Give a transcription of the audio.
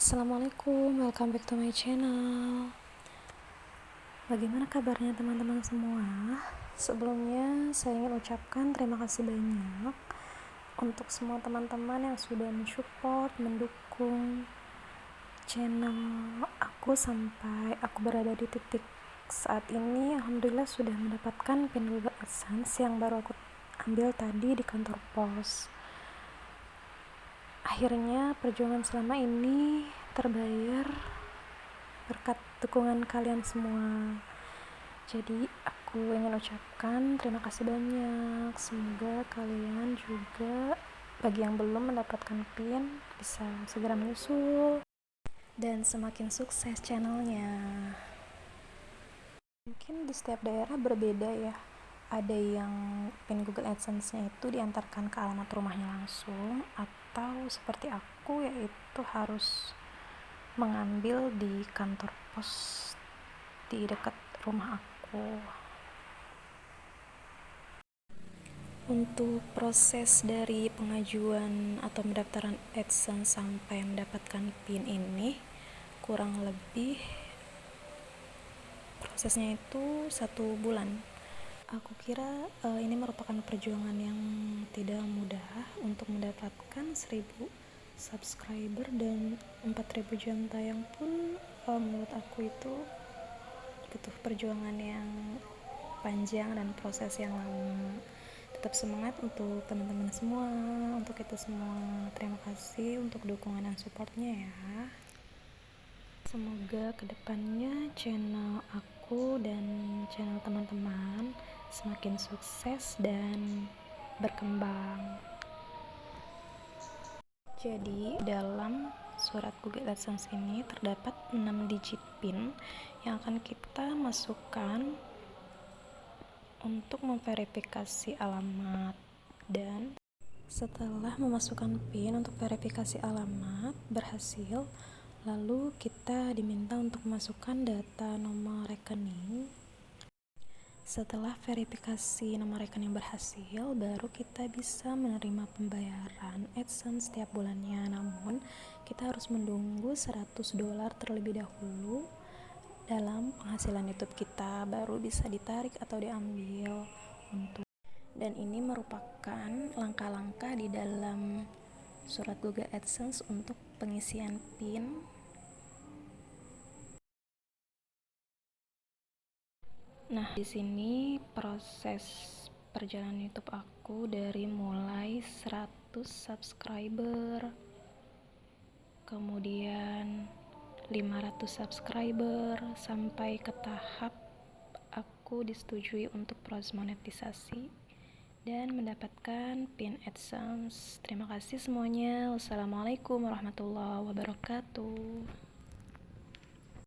Assalamualaikum, welcome back to my channel. Bagaimana kabarnya teman-teman semua? Sebelumnya saya ingin ucapkan terima kasih banyak untuk semua teman-teman yang sudah mensupport, mendukung channel aku sampai aku berada di titik saat ini. Alhamdulillah sudah mendapatkan pin Google AdSense yang baru aku ambil tadi di kantor pos. Akhirnya perjuangan selama ini terbayar berkat dukungan kalian semua. Jadi aku ingin ucapkan terima kasih banyak. Semoga kalian juga, bagi yang belum mendapatkan pin, bisa segera menyusul dan semakin sukses channelnya. Mungkin di setiap daerah berbeda ya. Ada yang pin Google AdSense-nya itu diantarkan ke alamat rumahnya langsung, atau seperti aku yaitu harus mengambil di kantor pos di dekat rumah aku. Untuk proses dari pengajuan atau pendaftaran AdSense sampai mendapatkan PIN ini kurang lebih prosesnya itu 1 bulan. Aku kira ini merupakan perjuangan yang tidak mudah untuk mendapatkan 1000 subscriber dan 4000 jam tayang pun menurut aku itu butuh perjuangan yang panjang dan proses yang lama. Tetap semangat untuk teman-teman semua, untuk kita semua. Terima kasih untuk dukungan dan supportnya ya. Semoga kedepannya channel aku dan channel teman-teman semakin sukses dan berkembang. Jadi dalam surat Google AdSense ini terdapat 6 digit PIN yang akan kita masukkan untuk memverifikasi alamat. Dan setelah memasukkan PIN untuk verifikasi alamat berhasil, lalu kita diminta untuk memasukkan data nomor rekening. Setelah verifikasi nomor rekening berhasil, baru kita bisa menerima pembayaran AdSense setiap bulannya. Namun, kita harus menunggu $100 terlebih dahulu dalam penghasilan YouTube kita, baru bisa ditarik atau diambil. Dan ini merupakan langkah-langkah di dalam surat Google AdSense untuk pengisian PIN. Nah, di sini proses perjalanan YouTube aku dari mulai 100 subscriber, kemudian 500 subscriber, sampai ke tahap aku disetujui untuk proses monetisasi dan mendapatkan pin AdSense. Terima kasih semuanya. Wassalamualaikum warahmatullahi wabarakatuh.